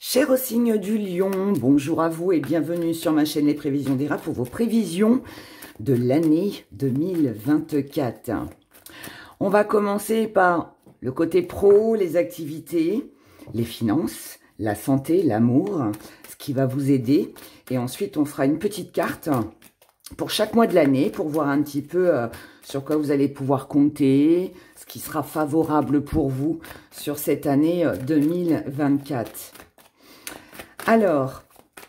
Cher signe du Lion, bonjour à vous et bienvenue sur ma chaîne Les Prévisions d'Era pour vos prévisions de l'année 2024. On va commencer par le côté pro, les activités, les finances, la santé, l'amour, ce qui va vous aider. Et ensuite, on fera une petite carte pour chaque mois de l'année pour voir un petit peu sur quoi vous allez pouvoir compter, ce qui sera favorable pour vous sur cette année 2024. Alors,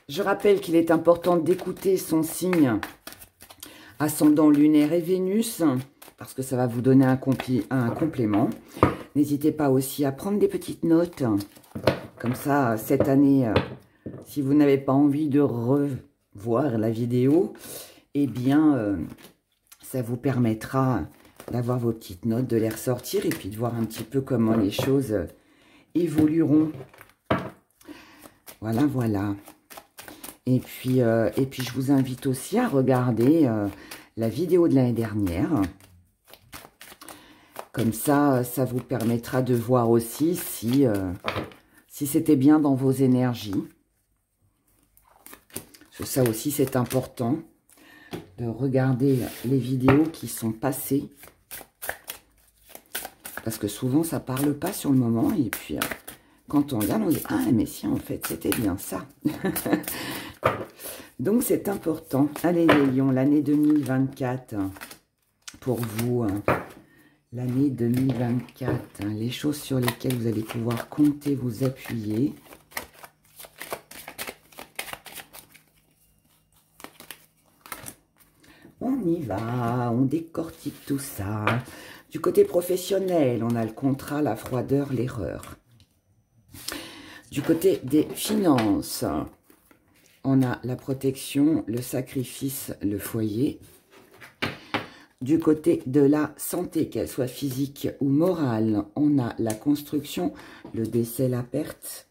je rappelle qu'il est important d'écouter son signe ascendant lunaire et Vénus, parce que ça va vous donner un complément. N'hésitez pas aussi à prendre des petites notes. Comme ça, cette année, si vous n'avez pas envie de revoir la vidéo, eh bien, ça vous permettra d'avoir vos petites notes, de les ressortir et puis de voir un petit peu comment les choses évolueront. Voilà, voilà. Et puis, je vous invite aussi à regarder la vidéo de l'année dernière. Comme ça, ça vous permettra de voir aussi si c'était bien dans vos énergies. Ça aussi, c'est important de regarder les vidéos qui sont passées. Parce que souvent, ça ne parle pas sur le moment. Et puis, quand on regarde, on dit « Ah, mais si, en fait, c'était bien ça. » Donc, c'est important. Allez, les lions, l'année 2024, pour vous, l'année 2024, les choses sur lesquelles vous allez pouvoir compter, vous appuyer. On y va, on décortique tout ça. Du côté professionnel, on a le contrat, la froideur, l'erreur. Du côté des finances, on a la protection, le sacrifice, le foyer. Du côté de la santé, qu'elle soit physique ou morale, on a la construction, le décès, la perte.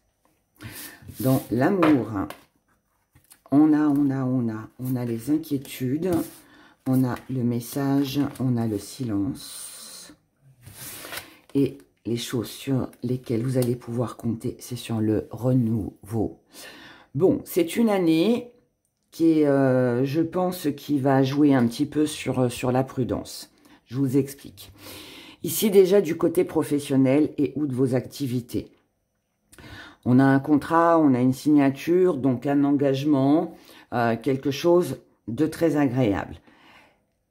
Dans l'amour, on a les inquiétudes, on a le message, on a le silence. Et les choses sur lesquelles vous allez pouvoir compter, c'est sur le renouveau. Bon, c'est une année qui est, je pense, qui va jouer un petit peu sur la prudence. Je vous explique. Ici, déjà, du côté professionnel et ou de vos activités. On a un contrat, on a une signature, donc un engagement, quelque chose de très agréable.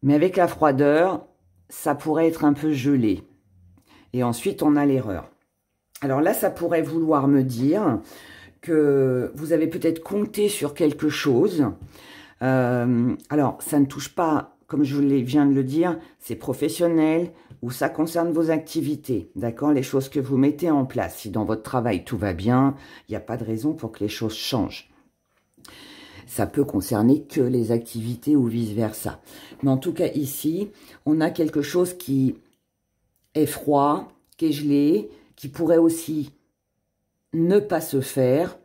Mais avec la froideur, ça pourrait être un peu gelé. Et ensuite, on a l'erreur. Alors là, ça pourrait vouloir me dire que vous avez peut-être compté sur quelque chose. Alors, ça ne touche pas, comme je viens de le dire, c'est professionnel ou ça concerne vos activités, d'accord? Les choses que vous mettez en place. Si dans votre travail, tout va bien, il n'y a pas de raison pour que les choses changent. Ça peut concerner que les activités ou vice-versa. Mais en tout cas, ici, on a quelque chose qui est froid, qui est gelé, qui pourrait aussi ne pas se faire,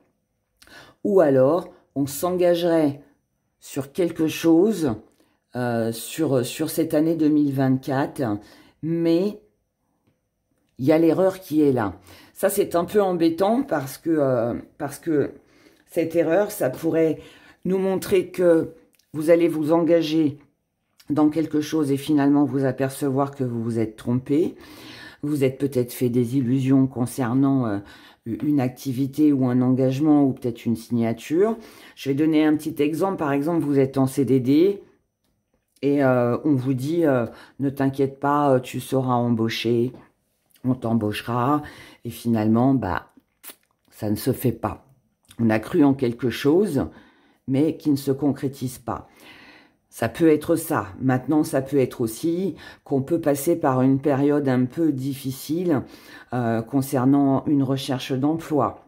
ou alors on s'engagerait sur quelque chose sur cette année 2024, mais il y a l'erreur qui est là. Ça, c'est un peu embêtant parce que cette erreur, ça pourrait nous montrer que vous allez vous engager dans quelque chose et finalement vous apercevoir que vous vous êtes trompé. Vous êtes peut-être fait des illusions concernant une activité ou un engagement ou peut-être une signature. Je vais donner un petit exemple. Par exemple, vous êtes en CDD et on vous dit ne t'inquiète pas, tu seras embauché, on t'embauchera. Et finalement, bah, ça ne se fait pas. On a cru en quelque chose, mais qui ne se concrétise pas. Ça peut être ça. Maintenant, ça peut être aussi qu'on peut passer par une période un peu difficile concernant une recherche d'emploi.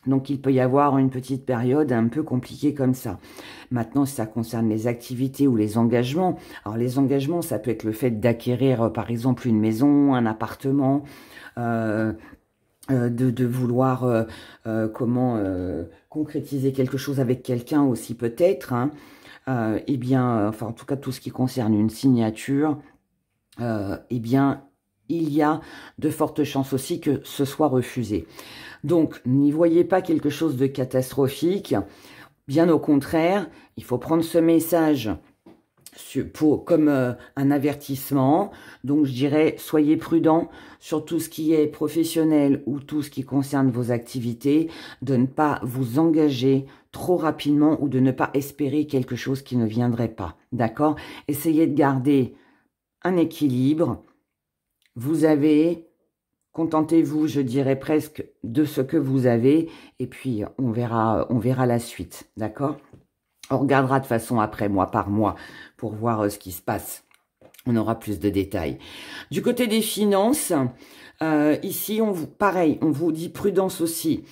Donc, il peut y avoir une petite période un peu compliquée comme ça. Maintenant, si ça concerne les activités ou les engagements, alors les engagements, ça peut être le fait d'acquérir, par exemple, une maison, un appartement, de vouloir concrétiser quelque chose avec quelqu'un aussi peut-être, hein. Eh bien, enfin en tout cas tout ce qui concerne une signature, eh bien il y a de fortes chances aussi que ce soit refusé. Donc, n'y voyez pas quelque chose de catastrophique. Bien au contraire, il faut prendre ce message comme un avertissement. Donc, je dirais, soyez prudents sur tout ce qui est professionnel ou tout ce qui concerne vos activités, de ne pas vous engager trop rapidement ou de ne pas espérer quelque chose qui ne viendrait pas. D'accord? Essayez de garder un équilibre. Vous avez, contentez-vous, je dirais presque, de ce que vous avez, et puis on verra la suite, d'accord? On regardera de façon après, mois par mois, pour voir ce qui se passe. On aura plus de détails. Du côté des finances, ici, pareil, on vous dit prudence aussi.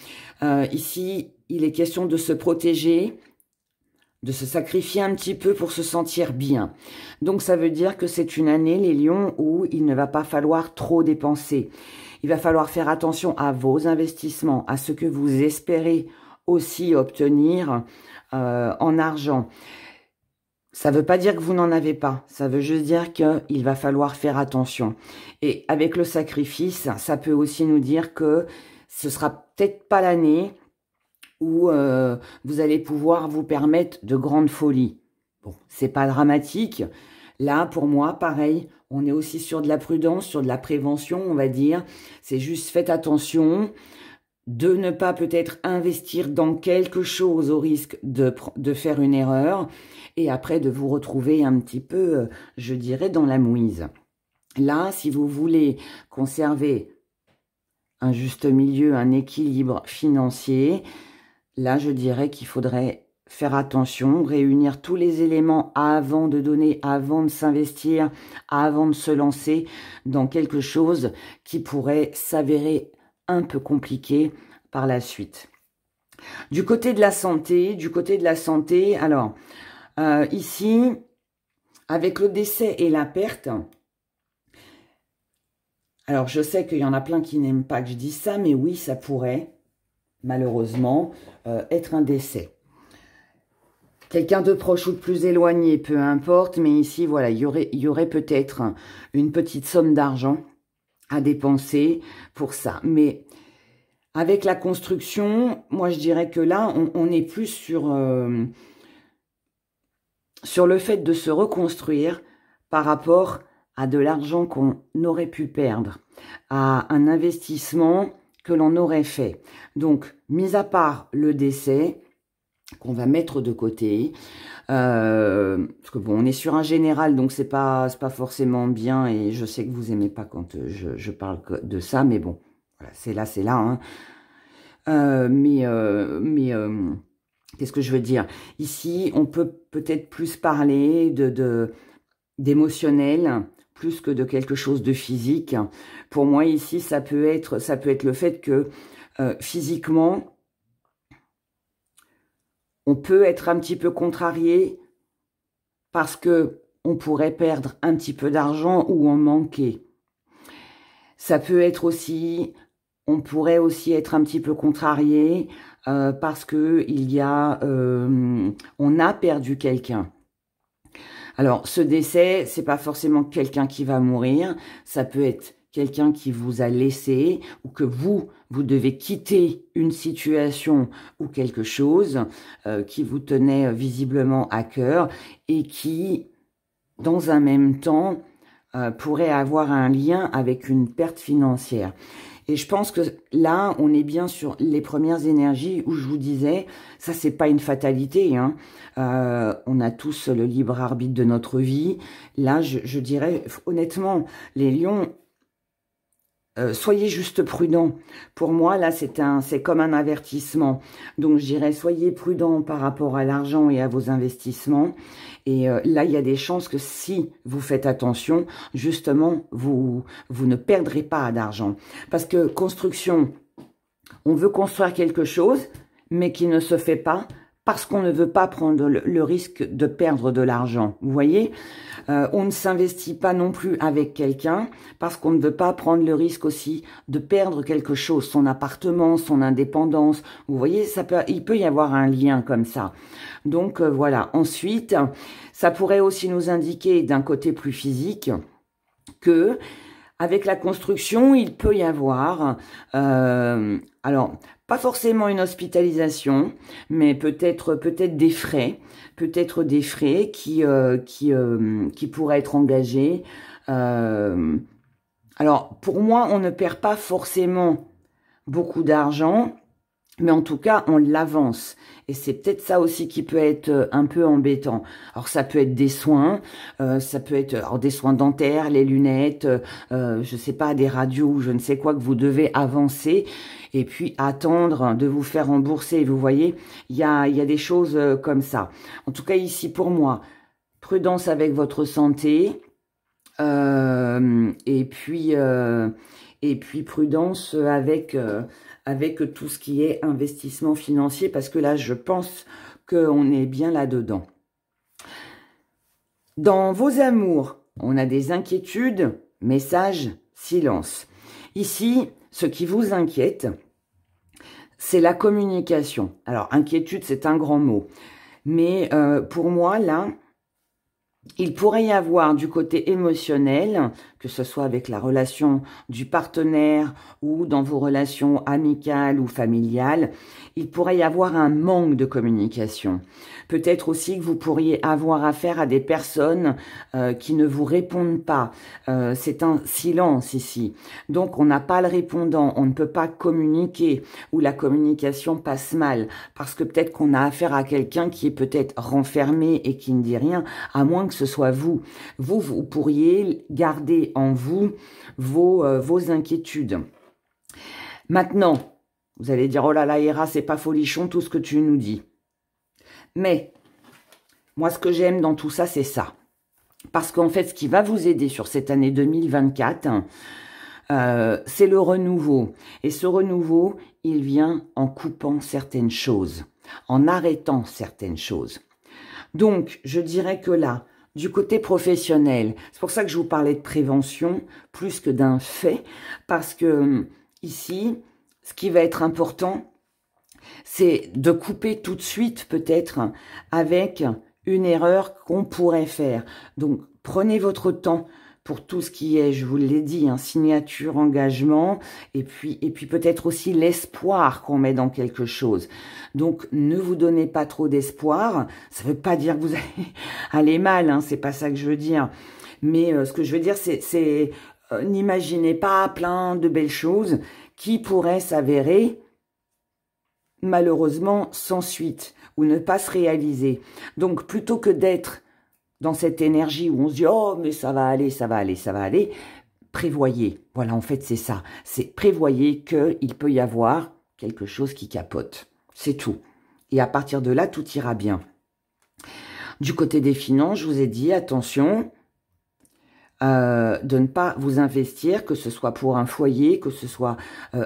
Ici, il est question de se protéger, de se sacrifier un petit peu pour se sentir bien. Donc, ça veut dire que c'est une année, les lions, où il ne va pas falloir trop dépenser. Il va falloir faire attention à vos investissements, à ce que vous espérez aussi obtenir en argent. Ça ne veut pas dire que vous n'en avez pas. Ça veut juste dire qu'il va falloir faire attention. Et avec le sacrifice, ça peut aussi nous dire que ce sera peut-être pas l'année où vous allez pouvoir vous permettre de grandes folies. Bon, c'est pas dramatique. Là, pour moi, pareil, on est aussi sur de la prudence, sur de la prévention, on va dire. C'est juste faites attention de ne pas peut-être investir dans quelque chose au risque de faire une erreur et après de vous retrouver un petit peu, je dirais, dans la mouise. Là, si vous voulez conserver un juste milieu, un équilibre financier, là, je dirais qu'il faudrait faire attention, réunir tous les éléments avant de donner, avant de s'investir, avant de se lancer dans quelque chose qui pourrait s'avérer un peu compliqué par la suite. Du côté de la santé, alors, ici, avec le décès et la perte, alors je sais qu'il y en a plein qui n'aiment pas que je dise ça, mais oui, ça pourrait, malheureusement, être un décès. Quelqu'un de proche ou de plus éloigné, peu importe, mais ici, voilà, il y aurait peut-être une petite somme d'argent à dépenser pour ça. Mais avec la construction, moi, je dirais que là, on est plus sur le fait de se reconstruire par rapport à de l'argent qu'on aurait pu perdre, à un investissement que l'on aurait fait. Donc, mis à part le décès, qu'on va mettre de côté, parce que bon, on est sur un général, donc c'est pas forcément bien, et je sais que vous aimez pas quand je parle de ça, mais bon, voilà, c'est là, hein. Qu'est-ce que je veux dire? Ici, on peut peut-être plus parler d'émotionnel, plus que de quelque chose de physique. Pour moi, ici, ça peut être le fait que physiquement, on peut être un petit peu contrarié parce que on pourrait perdre un petit peu d'argent ou en manquer. Ça peut être aussi, on pourrait aussi être un petit peu contrarié parce que on a perdu quelqu'un. Alors, ce décès, c'est pas forcément quelqu'un qui va mourir, ça peut être quelqu'un qui vous a laissé ou que vous devez quitter une situation ou quelque chose qui vous tenait visiblement à cœur et qui, dans un même temps, pourrait avoir un lien avec une perte financière. Et je pense que là, on est bien sur les premières énergies où je vous disais, ça c'est pas une fatalité, hein. On a tous le libre arbitre de notre vie. Là, je dirais honnêtement, les lions, soyez juste prudents. Pour moi, là, c'est comme un avertissement. Donc, je dirais, soyez prudents par rapport à l'argent et à vos investissements. Et là, il y a des chances que si vous faites attention, justement, vous ne perdrez pas d'argent. Parce que construction, on veut construire quelque chose, mais qui ne se fait pas parce qu'on ne veut pas prendre le risque de perdre de l'argent. Vous voyez, on ne s'investit pas non plus avec quelqu'un parce qu'on ne veut pas prendre le risque aussi de perdre quelque chose, son appartement, son indépendance. Vous voyez, il peut y avoir un lien comme ça. Donc voilà. Ensuite, ça pourrait aussi nous indiquer d'un côté plus physique que avec la construction, il peut y avoir, alors, pas forcément une hospitalisation, mais peut-être des frais qui pourraient être engagés. Alors, pour moi, on ne perd pas forcément beaucoup d'argent, mais en tout cas, on l'avance. Et c'est peut-être ça aussi qui peut être un peu embêtant. Alors, ça peut être des soins, ça peut être alors, des soins dentaires, les lunettes, je sais pas, des radios, je ne sais quoi, que vous devez avancer et puis attendre de vous faire rembourser. Vous voyez, il y a des choses comme ça. En tout cas, ici, pour moi, prudence avec votre santé, et puis prudence avec tout ce qui est investissement financier, parce que là, je pense qu'on est bien là-dedans. Dans vos amours, on a des inquiétudes, message, silence. Ici, ce qui vous inquiète, c'est la communication. Alors, inquiétude, c'est un grand mot. Mais pour moi, là, il pourrait y avoir du côté émotionnel, que ce soit avec la relation du partenaire ou dans vos relations amicales ou familiales, il pourrait y avoir un manque de communication. Peut-être aussi que vous pourriez avoir affaire à des personnes qui ne vous répondent pas. C'est un silence ici. Donc, on n'a pas le répondant, on ne peut pas communiquer ou la communication passe mal parce que peut-être qu'on a affaire à quelqu'un qui est peut-être renfermé et qui ne dit rien, à moins que ce soit vous. Vous pourriez garder en vous vos inquiétudes. Maintenant, vous allez dire, oh là là, Héra, c'est pas folichon tout ce que tu nous dis. Mais, moi, ce que j'aime dans tout ça, c'est ça. Parce qu'en fait, ce qui va vous aider sur cette année 2024, c'est le renouveau. Et ce renouveau, il vient en coupant certaines choses, en arrêtant certaines choses. Donc, je dirais que là, du côté professionnel, c'est pour ça que je vous parlais de prévention plus que d'un fait, parce que ici, ce qui va être important, c'est de couper tout de suite peut-être avec une erreur qu'on pourrait faire. Donc, prenez votre temps pour tout ce qui est, je vous l'ai dit, signature, engagement, et puis peut-être aussi l'espoir qu'on met dans quelque chose. Donc, ne vous donnez pas trop d'espoir. Ça veut pas dire que vous allez aller mal, c'est pas ça que je veux dire. Mais ce que je veux dire, c'est n'imaginez pas plein de belles choses qui pourraient s'avérer malheureusement sans suite ou ne pas se réaliser. Donc, plutôt que d'être dans cette énergie où on se dit « Oh, mais ça va aller, ça va aller, ça va aller », prévoyez. Voilà, en fait, c'est ça. C'est prévoyez qu'il peut y avoir quelque chose qui capote. C'est tout. Et à partir de là, tout ira bien. Du côté des finances, je vous ai dit, attention, de ne pas vous investir, que ce soit pour un foyer, que ce soit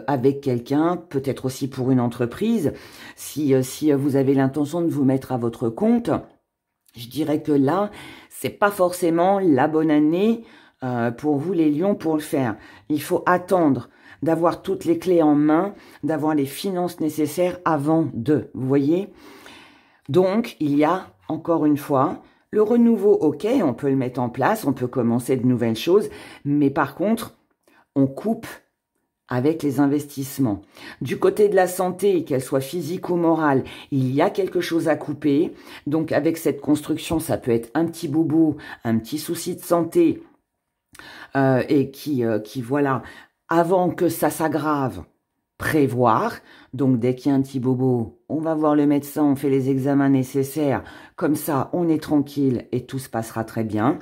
avec quelqu'un, peut-être aussi pour une entreprise. Si vous avez l'intention de vous mettre à votre compte, je dirais que là, c'est pas forcément la bonne année pour vous les lions pour le faire. Il faut attendre d'avoir toutes les clés en main, d'avoir les finances nécessaires avant de, vous voyez. Donc, il y a, encore une fois, le renouveau, ok, on peut le mettre en place, on peut commencer de nouvelles choses, mais par contre, on coupe avec les investissements. Du côté de la santé, qu'elle soit physique ou morale, il y a quelque chose à couper. Donc, avec cette construction, ça peut être un petit bobo, un petit souci de santé, et qui, voilà, avant que ça s'aggrave, prévoir. Donc, dès qu'il y a un petit bobo, on va voir le médecin, on fait les examens nécessaires. Comme ça, on est tranquille et tout se passera très bien.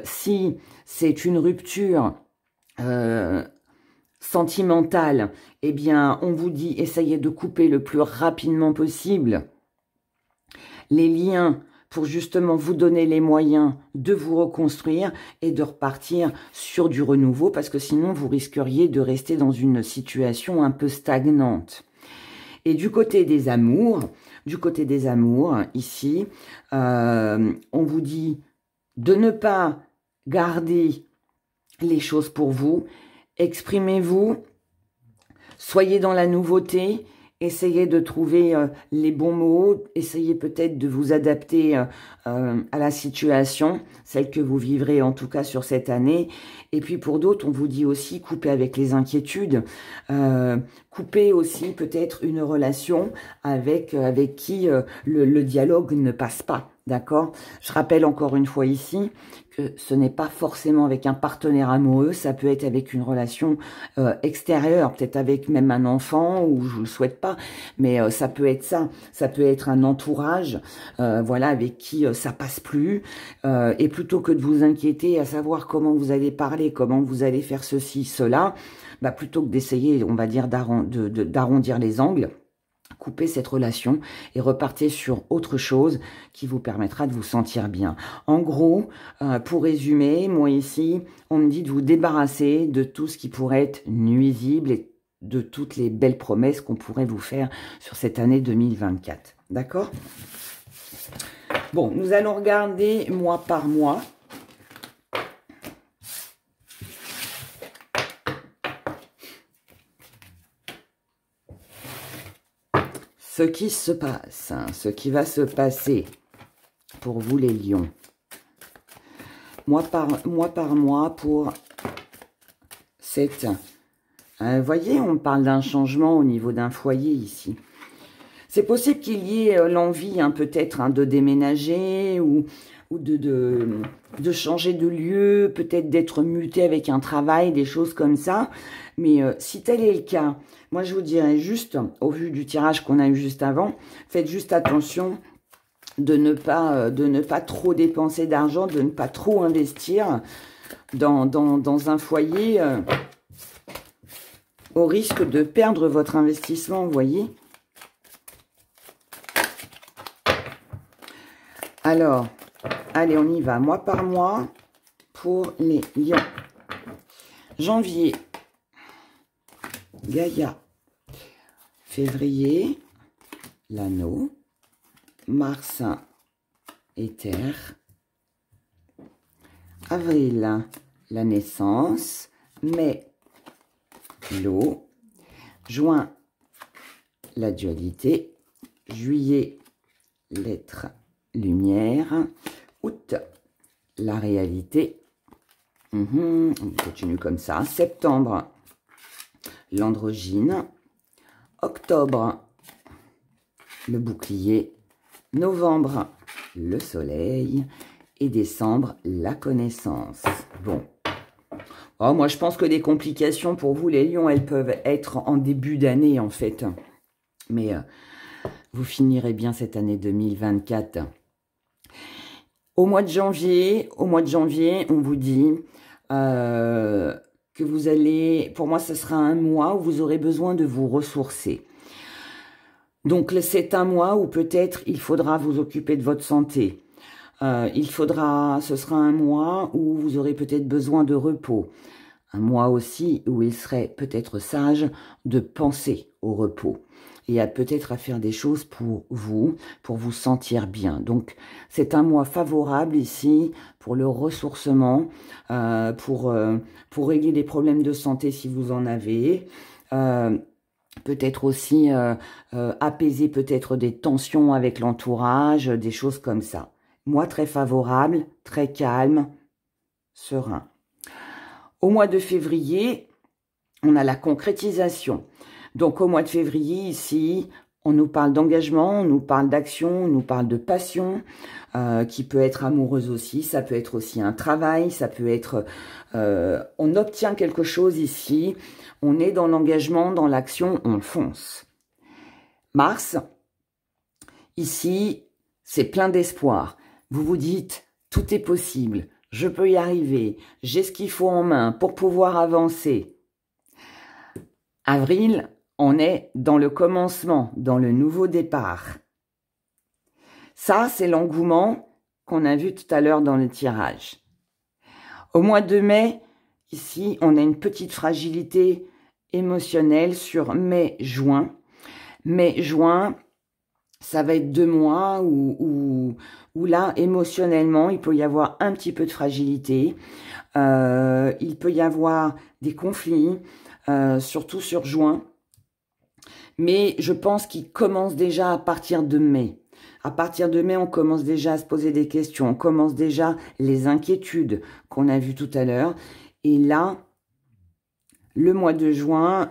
Si c'est une rupture sentimentale, eh bien, on vous dit, essayez de couper le plus rapidement possible les liens pour justement vous donner les moyens de vous reconstruire et de repartir sur du renouveau, parce que sinon, vous risqueriez de rester dans une situation un peu stagnante. Et du côté des amours, ici, on vous dit de ne pas garder les choses pour vous, exprimez-vous, soyez dans la nouveauté essayez de trouver les bons mots, essayez peut-être de vous adapter à la situation, celle que vous vivrez en tout cas sur cette année. Et puis pour d'autres, on vous dit aussi couper avec les inquiétudes, couper aussi peut-être une relation avec qui le dialogue ne passe pas. D'accord? Je rappelle encore une fois ici que ce n'est pas forcément avec un partenaire amoureux, ça peut être avec une relation extérieure, peut-être avec même un enfant, ou je ne le souhaite pas, mais ça peut être ça peut être un entourage, voilà, avec qui ça passe plus, et plutôt que de vous inquiéter à savoir comment vous allez parler, comment vous allez faire ceci, cela, bah plutôt que d'essayer, on va dire, d'arrondir les angles, coupez cette relation et repartez sur autre chose qui vous permettra de vous sentir bien. En gros, pour résumer, moi ici, on me dit de vous débarrasser de tout ce qui pourrait être nuisible et de toutes les belles promesses qu'on pourrait vous faire sur cette année 2024. D'accord? Bon, nous allons regarder mois par mois. Ce qui se passe, hein, ce qui va se passer pour vous les lions. Mois par mois pour cette... Vous voyez, on parle d'un changement au niveau d'un foyer ici. C'est possible qu'il y ait l'envie, hein, peut-être, hein, de déménager ou de changer de lieu, peut-être d'être muté avec un travail, des choses comme ça. Mais si tel est le cas, moi je vous dirais juste, au vu du tirage qu'on a eu juste avant, faites juste attention de ne pas trop dépenser d'argent, de ne pas trop investir dans un foyer au risque de perdre votre investissement, vous voyez. Alors, allez, on y va, mois par mois, pour les lions. Janvier, Gaïa. Février, l'anneau. Mars, éther. Avril, la naissance. Mai, l'eau. Juin, la dualité. Juillet, l'être, lumière. Août, la réalité. On continue comme ça. Septembre, l'androgyne. Octobre, le bouclier. Novembre, le soleil. Et décembre, la connaissance. Bon. Oh, moi, je pense que les complications pour vous, les lions, elles peuvent être en début d'année, en fait. Mais vous finirez bien cette année 2024. Au mois de janvier, on vous dit que vous allez... Pour moi, ce sera un mois où vous aurez besoin de vous ressourcer. Donc, c'est un mois où peut-être il faudra vous occuper de votre santé. Ce sera un mois où vous aurez peut-être besoin de repos. Un mois aussi où il serait peut-être sage de penser au repos. Et peut-être à faire des choses pour vous sentir bien. Donc, c'est un mois favorable ici pour le ressourcement, pour régler des problèmes de santé si vous en avez. Peut-être aussi apaiser peut-être des tensions avec l'entourage, des choses comme ça. Mois très favorable, très calme, serein. Au mois de février, on a la concrétisation. Donc au mois de février, ici, on nous parle d'engagement, on nous parle d'action, on nous parle de passion, qui peut être amoureuse aussi, ça peut être aussi un travail, ça peut être... on obtient quelque chose ici, on est dans l'engagement, dans l'action, on fonce. Mars, ici, c'est plein d'espoir. Vous vous dites, tout est possible, je peux y arriver, j'ai ce qu'il faut en main pour pouvoir avancer. Avril, on est dans le commencement, dans le nouveau départ. Ça, c'est l'engouement qu'on a vu tout à l'heure dans le tirage. Au mois de mai, ici, on a une petite fragilité émotionnelle sur mai-juin. Mai-juin, ça va être 2 mois où là, émotionnellement, il peut y avoir un petit peu de fragilité. Il peut y avoir des conflits, surtout sur juin. Mais je pense qu'il commence déjà à partir de mai. À partir de mai, on commence déjà à se poser des questions. On commence déjà les inquiétudes qu'on a vues tout à l'heure. Et là, le mois de juin,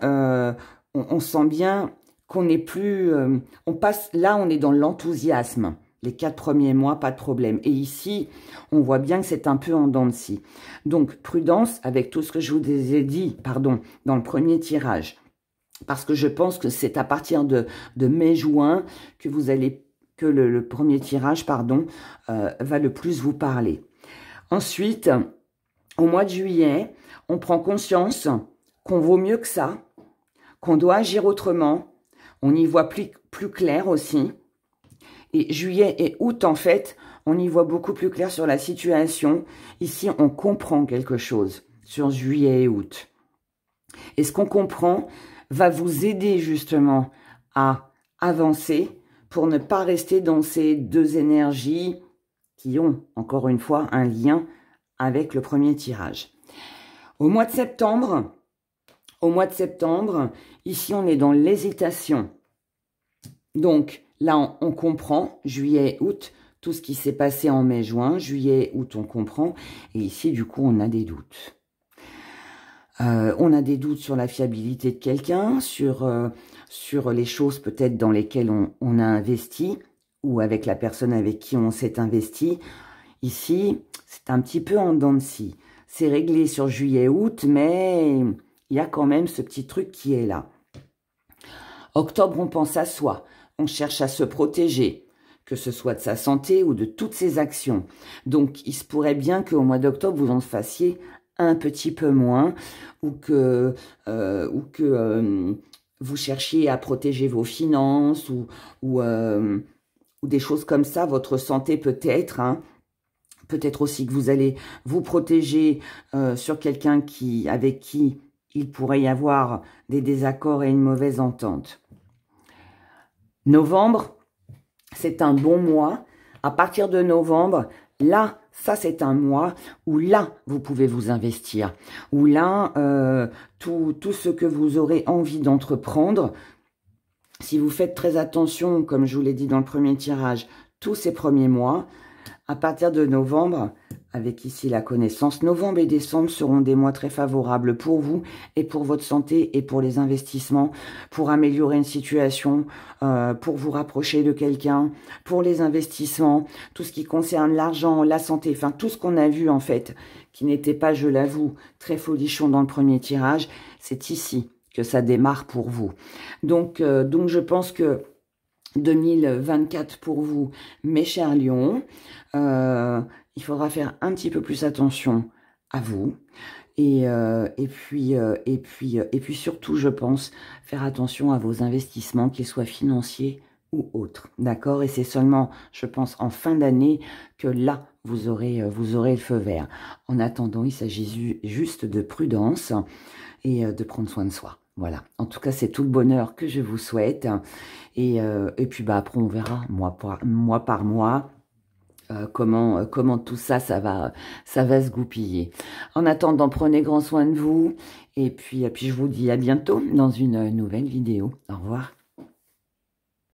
on sent bien qu'on n'est plus... on passe, là, on est dans l'enthousiasme. Les 4 premiers mois, pas de problème. Et ici, on voit bien que c'est un peu en dents de scie. Donc, prudence avec tout ce que je vous ai dit, pardon, dans le premier tirage. Parce que je pense que c'est à partir de mai-juin que vous allez, que le premier tirage, pardon, va le plus vous parler. Ensuite, au mois de juillet, on prend conscience qu'on vaut mieux que ça, qu'on doit agir autrement. On y voit plus clair aussi. Et juillet et août, en fait, on y voit beaucoup plus clair sur la situation. Ici, on comprend quelque chose sur juillet et août. Et ce qu'on comprend va vous aider justement à avancer pour ne pas rester dans ces deux énergies qui ont, encore une fois, un lien avec le premier tirage. Au mois de septembre, ici, on est dans l'hésitation. Donc, là, on comprend, juillet, août, tout ce qui s'est passé en mai, juin, juillet, août, on comprend. Et ici, du coup, on a des doutes. On a des doutes sur la fiabilité de quelqu'un, sur les choses peut-être dans lesquelles on a investi, ou avec la personne avec qui on s'est investi. Ici, c'est un petit peu en dents de scie. C'est réglé sur juillet, août, mais il y a quand même ce petit truc qui est là. Octobre, on pense à soi. On cherche à se protéger, que ce soit de sa santé ou de toutes ses actions. Donc, il se pourrait bien qu'au mois d'octobre, vous en fassiez un petit peu moins, ou que vous cherchiez à protéger vos finances, ou des choses comme ça, votre santé peut-être, hein. Peut-être aussi que vous allez vous protéger sur quelqu'un avec qui il pourrait y avoir des désaccords et une mauvaise entente. Novembre, c'est un bon mois. À partir de novembre, là, ça c'est un mois où là, vous pouvez vous investir. Où là, tout ce que vous aurez envie d'entreprendre, si vous faites très attention, comme je vous l'ai dit dans le premier tirage, tous ces premiers mois, à partir de novembre, avec ici la connaissance, novembre et décembre seront des mois très favorables pour vous et pour votre santé et pour les investissements, pour améliorer une situation, pour vous rapprocher de quelqu'un, pour les investissements, tout ce qui concerne l'argent, la santé, enfin tout ce qu'on a vu en fait, qui n'était pas, je l'avoue, très folichon dans le premier tirage, c'est ici que ça démarre pour vous. Donc je pense que 2024 pour vous, mes chers lions, il faudra faire un petit peu plus attention à vous et puis surtout, je pense, faire attention à vos investissements, qu'ils soient financiers ou autres, d'accord? Et c'est seulement, je pense, en fin d'année que là, vous aurez le feu vert. En attendant, il s'agit juste de prudence et de prendre soin de soi. Voilà, en tout cas, c'est tout le bonheur que je vous souhaite. Et puis, bah, après, on verra, mois par mois, comment tout ça, ça va se goupiller. En attendant, prenez grand soin de vous. Et puis je vous dis à bientôt dans une nouvelle vidéo. Au revoir.